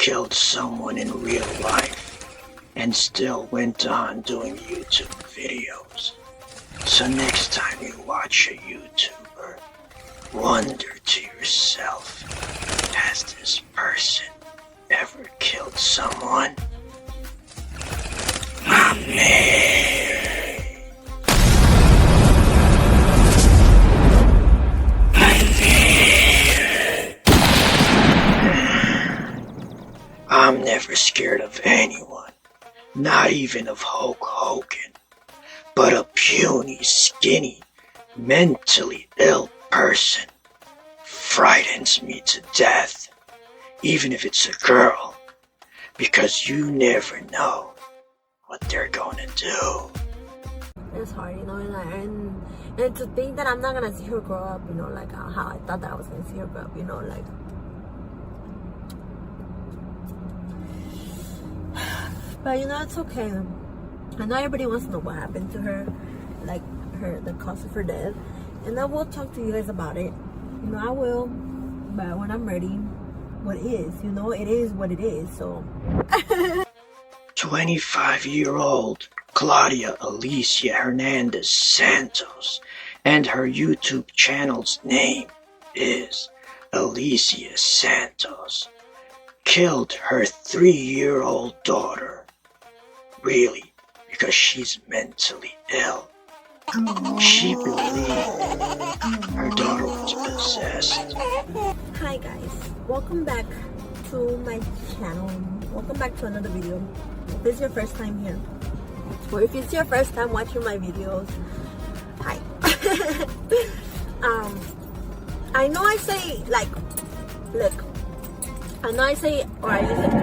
killed someone in real life and still went on doing YouTube videos. So next time you watch a YouTuber, wonder to yourself, has this person ever killed someone? I'm never scared of anyone, not even of Hulk Hogan. But a puny, skinny, mentally ill person frightens me to death, even if it's a girl, because you never know what they're gonna do. It's hard, you know, and to think that I'm not gonna see her grow up, you know, like how I thought that I was gonna see her grow up, you know, like. But you know, it's okay. I know everybody wants to know what happened to her, like the cause of her death, and I will talk to you guys about it. You know, I will, but when I'm ready. What is, you know, it is what it is. So 25-year-old Claudia Elisa Hernandez Santos, and her YouTube channel's name is Elisa Santos, killed her 3-year-old daughter. Really, because she's mentally ill. She believed her daughter was possessed. Hi guys, welcome back to my channel. Welcome back to another video. If this is your first time here, or if it's your first time watching my videos, hi. I know I say like, look, I know I say, or I use it.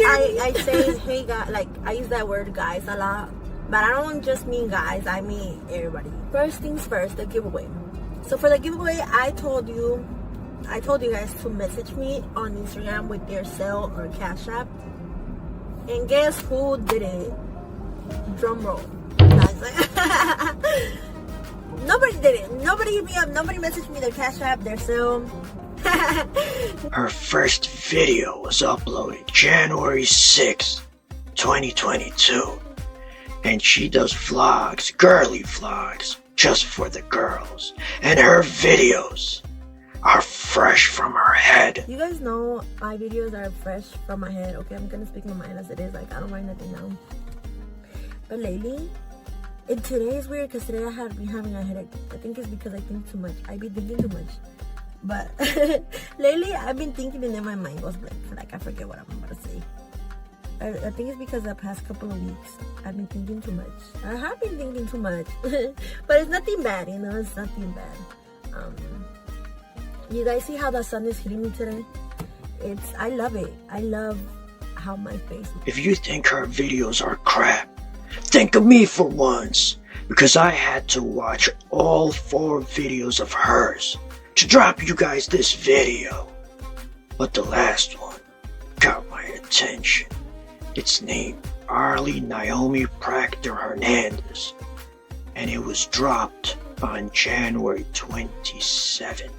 I say hey guys, like I use that word guys a lot, but I don't just mean guys, I mean everybody. First things first, the giveaway. So for the giveaway, I told you guys to message me on Instagram with their Zelle or Cash App. And guess who did it? Drum roll. Nobody did it. Nobody hit me up. Nobody messaged me their Cash App, their Zelle. Her first video was uploaded January 6th, 2022. And she does vlogs, girly vlogs, just for the girls. And her videos are fresh from her head. You guys know my videos are fresh from my head. Okay, I'm gonna speak my mind as it is. Like, I don't write nothing down. But lately, and today is weird because today I have been having a headache. I think it's because I think too much. I be thinking too much. But lately, I've been thinking and then my mind goes blank. Like, I forget what I'm about to say. I think it's because the past couple of weeks I've been thinking too much. I have been thinking too much. But it's nothing bad, you know, it's nothing bad. You guys see how the sun is hitting me today? I love it. I love how my face looks. If you think her videos are crap, think of me for once. Because I had to watch all 4 videos of hers to drop you guys this video. But the last one got my attention. It's named Arely Naomi Proctor Hernandez, and it was dropped on January 27,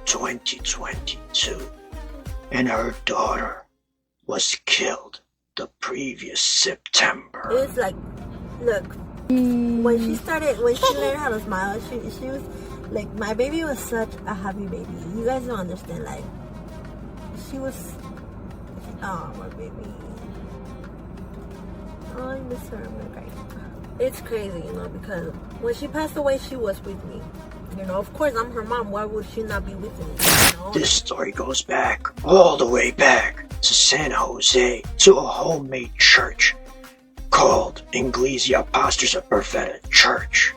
2022, and her daughter was killed the previous September. It's like, look, when she learned how to smile, she was like, my baby was such a happy baby. You guys don't understand, like, oh, my baby. Oh, I miss her. I'm gonna cry. It's crazy, you know, because when she passed away, she was with me. You know, of course, I'm her mom. Why would she not be with me? You know? This story goes back, all the way back to San Jose, to a homemade church called Iglesia Pastors of Perfetta Church.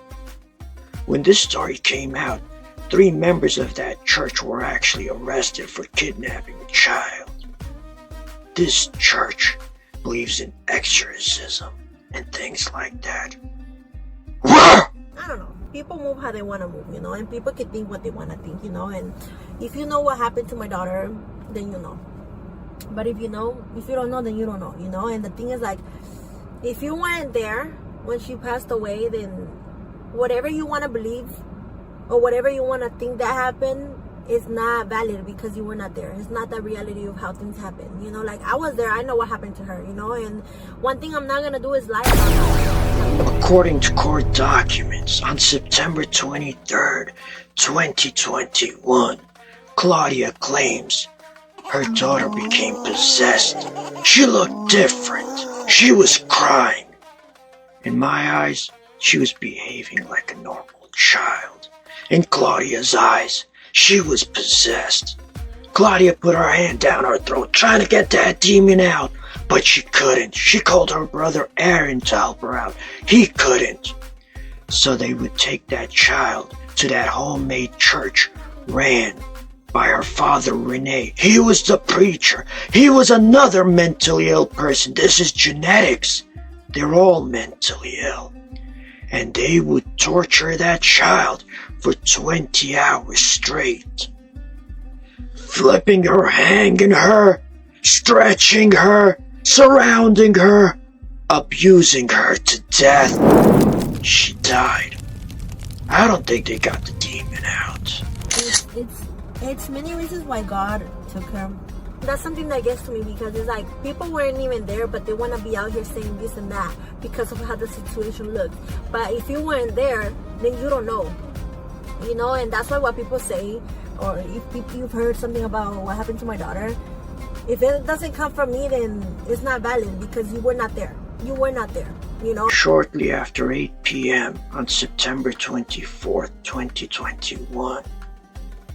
When this story came out, 3 members of that church were actually arrested for kidnapping a child. This church believes in exorcism and things like that. I don't know. People move how they want to move, you know, and people can think what they want to think, you know, and if you know what happened to my daughter, then you know. But if you don't know, then you don't know, you know. And the thing is, like, if you weren't there when she passed away, then whatever you want to believe or whatever you want to think that happened, it's not valid because you were not there. It's not the reality of how things happen. You know, like I was there. I know what happened to her, you know, and one thing I'm not going to do is lie about her. According to court documents, on September 23rd, 2021, Claudia claims her daughter became possessed. She looked different. She was crying. In my eyes, she was behaving like a normal child. In Claudia's eyes, she was possessed. Claudia put her hand down her throat, trying to get that demon out, but she couldn't. She called her brother Aaron to help her out. He couldn't. So they would take that child to that homemade church ran by her father Rene. He was the preacher. He was another mentally ill person. This is genetics. They're all mentally ill. And they would torture that child for 20 hours straight. Flipping her, hanging her, stretching her, surrounding her, abusing her to death. She died. I don't think they got the demon out. It's many reasons why God took her. That's something that gets to me because it's like people weren't even there, but they want to be out here saying this and that because of how the situation looks. But if you weren't there, then you don't know, you know. And that's why what people say, or if you've heard something about what happened to my daughter, if it doesn't come from me, then it's not valid because you were not there. You were not there, you know. Shortly after 8 p.m. on September 24th, 2021,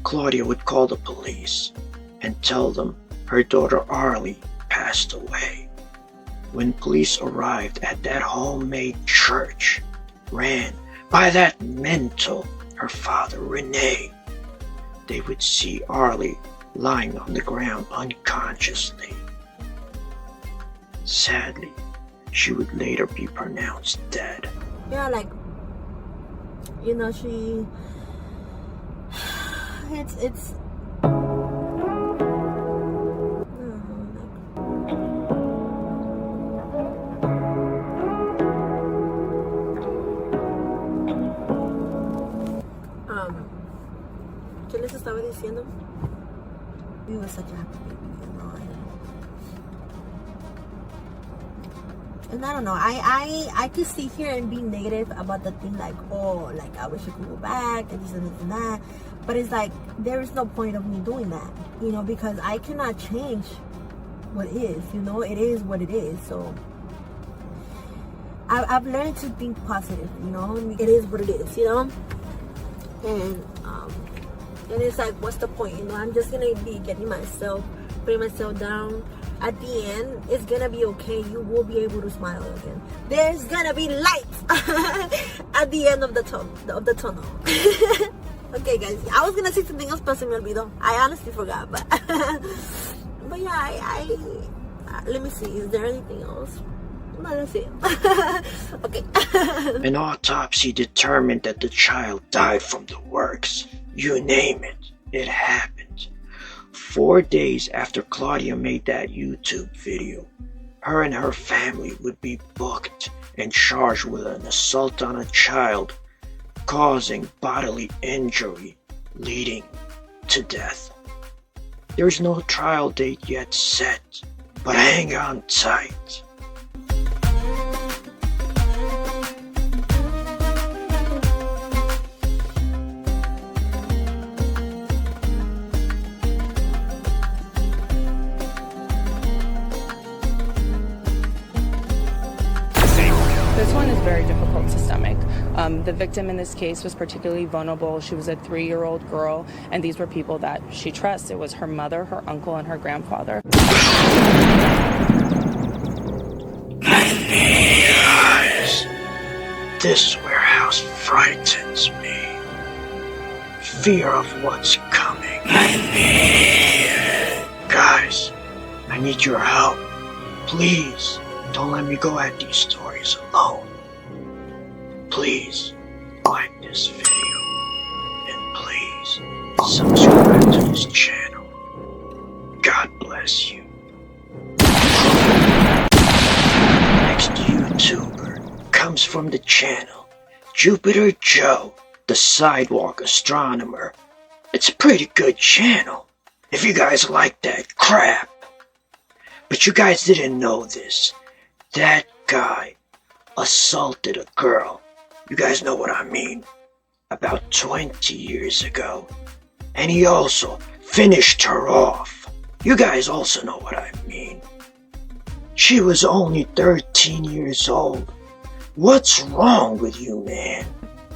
Claudia would call the police and tell them her daughter Arely passed away. When police arrived at that homemade church ran by that mental, her father Rene, they would see Arely lying on the ground unconsciously. Sadly, she would later be pronounced dead. Yeah, like, you know, it's ¿qué les estaba diciendo? We were such a happy baby, you know. And I don't know, I could sit here and be negative about the thing, like, oh, like I wish I could go back and this and that, but it's like there is no point of me doing that, you know, because I cannot change what is, you know. It is what it is. So I've learned to think positive, you know. It is what it is, you know. And it's like, what's the point, you know? I'm just gonna be putting myself down. At the end, it's gonna be okay. You will be able to smile again. There's gonna be light at the end of the tunnel. Okay, guys. I was gonna say something else, but se me olvidó. I honestly forgot, but but yeah, I let me see. Is there anything else? No, let's see. Okay. An autopsy determined that the child died from the works. You name it, it happened. 4 days after Claudia made that YouTube video, her and her family would be booked and charged with an assault on a child, causing bodily injury, leading to death. There's no trial date yet set, but hang on tight. This one is very difficult to stomach. The victim in this case was particularly vulnerable. She was a 3-year-old girl, and these were people that she trusts. It was her mother, her uncle, and her grandfather. Guys, this warehouse frightens me. Fear of what's coming. Guys, I need your help. Please, don't let me go at these stories alone. Please, like this video. And please, subscribe to this channel. God bless you. Next YouTuber comes from the channel Jupiter Joe, the Sidewalk Astronomer. It's a pretty good channel, if you guys like that crap. But you guys didn't know this. That guy assaulted a girl. You guys know what I mean. About 20 years ago. And he also finished her off. You guys also know what I mean. She was only 13 years old. What's wrong with you, man?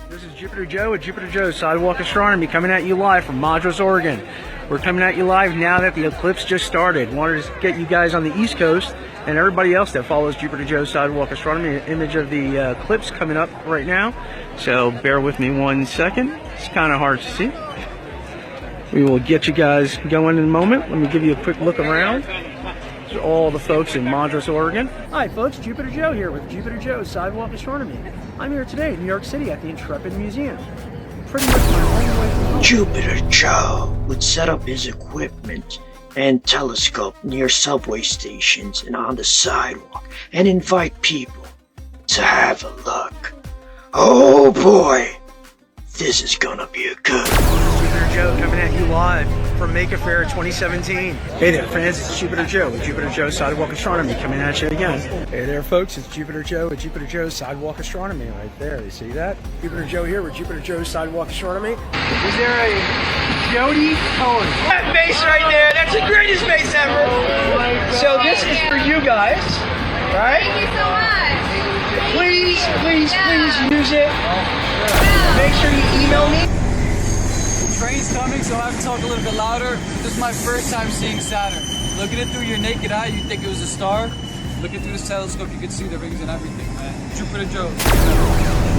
This is Jupiter Joe with Jupiter Joe's Sidewalk Astronomy coming at you live from Madras, Oregon. We're coming at you live now that the eclipse just started. Wanted to get you guys on the East Coast and everybody else that follows Jupiter Joe's Sidewalk Astronomy an image of the eclipse coming up right now. So bear with me 1 second. It's kind of hard to see. We will get you guys going in a moment. Let me give you a quick look around. There's all the folks in Madras, Oregon. Hi folks, Jupiter Joe here with Jupiter Joe's Sidewalk Astronomy. I'm here today in New York City at the Intrepid Museum. Pretty much my only way from home. Jupiter Joe would set up his equipment and telescope near subway stations and on the sidewalk and invite people to have a look. Oh boy, this is gonna be a good one. Jupiter Joe coming at you live from Make a Fair 2017. Hey there fans, it's Jupiter Joe with Jupiter Joe's Sidewalk Astronomy coming at you again. Hey there folks, it's Jupiter Joe with Jupiter Joe's Sidewalk Astronomy right there. You see that? Jupiter Joe here with Jupiter Joe's Sidewalk Astronomy. Is there a Jody Cohen? That face right there, that's the greatest face ever. So this is for you guys, right? Thank you so much. Please use it. Make sure you email me. Train's coming, so I have to talk a little bit louder. This is my first time seeing Saturn. Looking it through your naked eye, you think it was a star. Looking through this telescope, you can see the rings and everything, man. Jupiter Joe.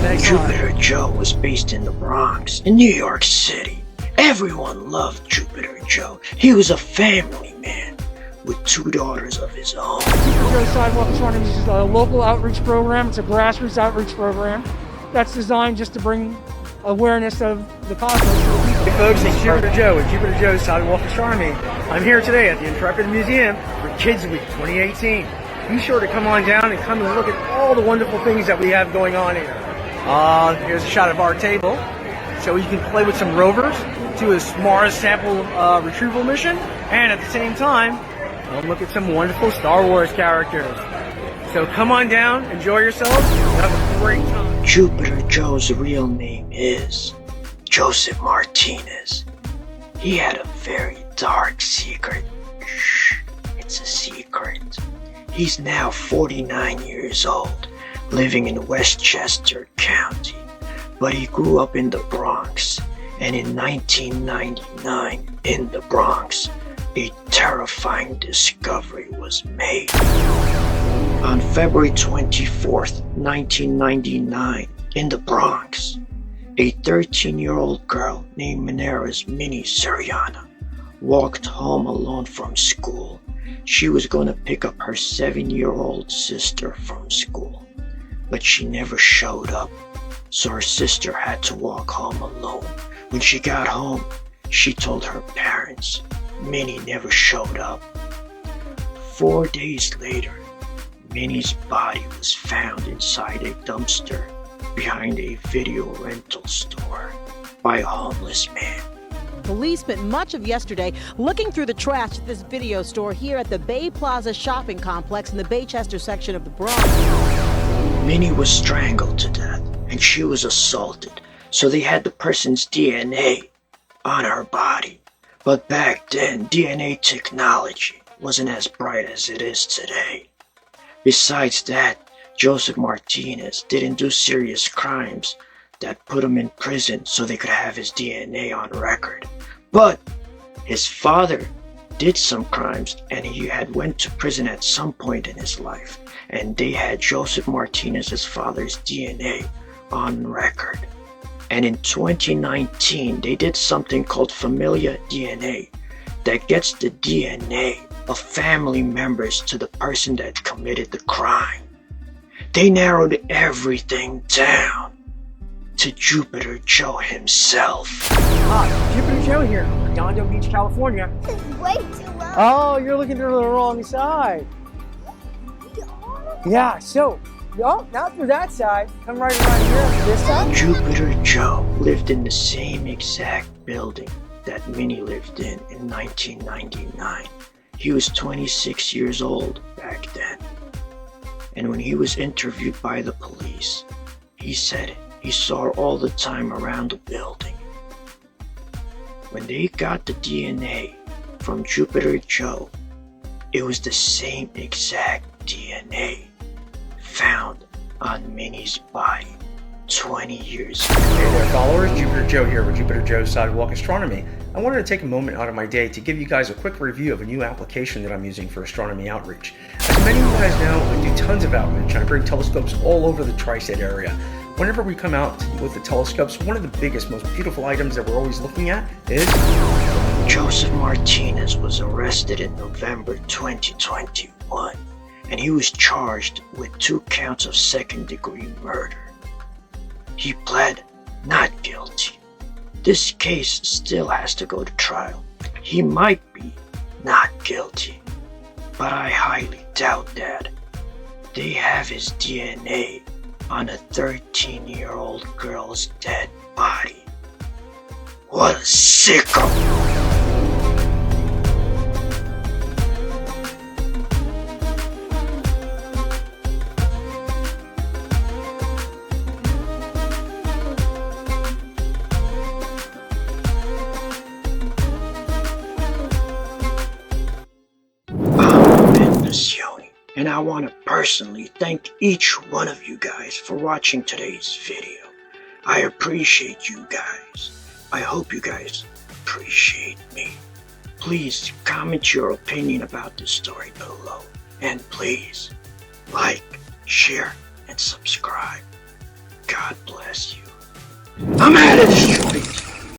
Thanks a lot. Jupiter Joe was based in the Bronx, in New York City. Everyone loved Jupiter Joe. He was a family man with 2 daughters of his own. Jupiter Joe Sidewalk Astronomy is a local outreach program. It's a grassroots outreach program that's designed just to bring awareness of the cosmos. Hey folks, it's Jupiter Joe with Jupiter Joe's Sidewalk Astronomy. I'm here today at the Intrepid Museum for Kids Week 2018. Be sure to come on down and come and look at all the wonderful things that we have going on here. Here's a shot of our table. So you can play with some rovers, do a Mars sample retrieval mission, and at the same time, look at some wonderful Star Wars characters. So come on down, enjoy yourselves, and have a great time. Jupiter Joe's real name is Joseph Martinez. He had a very dark secret. Shh, it's a secret. He's now 49 years old, living in Westchester County. But he grew up in the Bronx, and in 1999, in the Bronx, a terrifying discovery was made. On February 24th, 1999, in the Bronx, a 13-year-old girl named Minnie's Minnie Soriano walked home alone from school. She was going to pick up her 7-year-old sister from school, but she never showed up, so her sister had to walk home alone. When she got home, she told her parents Minnie never showed up. 4 days later, Minnie's body was found inside a dumpster behind a video rental store by a homeless man. Police spent much of yesterday looking through the trash at this video store here at the Bay Plaza shopping complex in the Baychester section of the Bronx. Minnie was strangled to death and she was assaulted, so they had the person's DNA on her body. But back then, DNA technology wasn't as bright as it is today. Besides that, Joseph Martinez didn't do serious crimes that put him in prison so they could have his DNA on record. But his father did some crimes and he had went to prison at some point in his life, and they had Joseph Martinez's father's DNA on record. And in 2019, they did something called familial DNA that gets the DNA of family members to the person that committed the crime. They narrowed everything down to Jupiter Joe himself. Hi, Jupiter Joe here, Redondo Beach, California. This is way too low. Oh, you're looking through the wrong side. Yeah, so, no, not through that side. Come right around here to this side. Jupiter Joe lived in the same exact building that Minnie lived in 1999. He was 26 years old back then. And when he was interviewed by the police, he said he saw her all the time around the building. When they got the DNA from Jupiter Joe, it was the same exact DNA found on Minnie's body 20 years ago. Hey there, followers. Jupiter Joe here with Jupiter Joe's Sidewalk Astronomy. I wanted to take a moment out of my day to give you guys a quick review of a new application that I'm using for astronomy outreach. As many of you guys know, I do tons of outreach. I bring telescopes all over the tri-state area. Whenever we come out with the telescopes, one of the biggest, most beautiful items that we're always looking at is Joseph Martinez was arrested in November 2021, and he was charged with 2 counts of second-degree murder. He pled not guilty. This case still has to go to trial. He might be not guilty, but I highly doubt that. They have his DNA on a 13-year-old girl's dead body. What a sicko! And I want to personally thank each one of you guys for watching today's video. I appreciate you guys. I hope you guys appreciate me. Please comment your opinion about this story below. And please like, share, and subscribe. God bless you. I'm out of the street.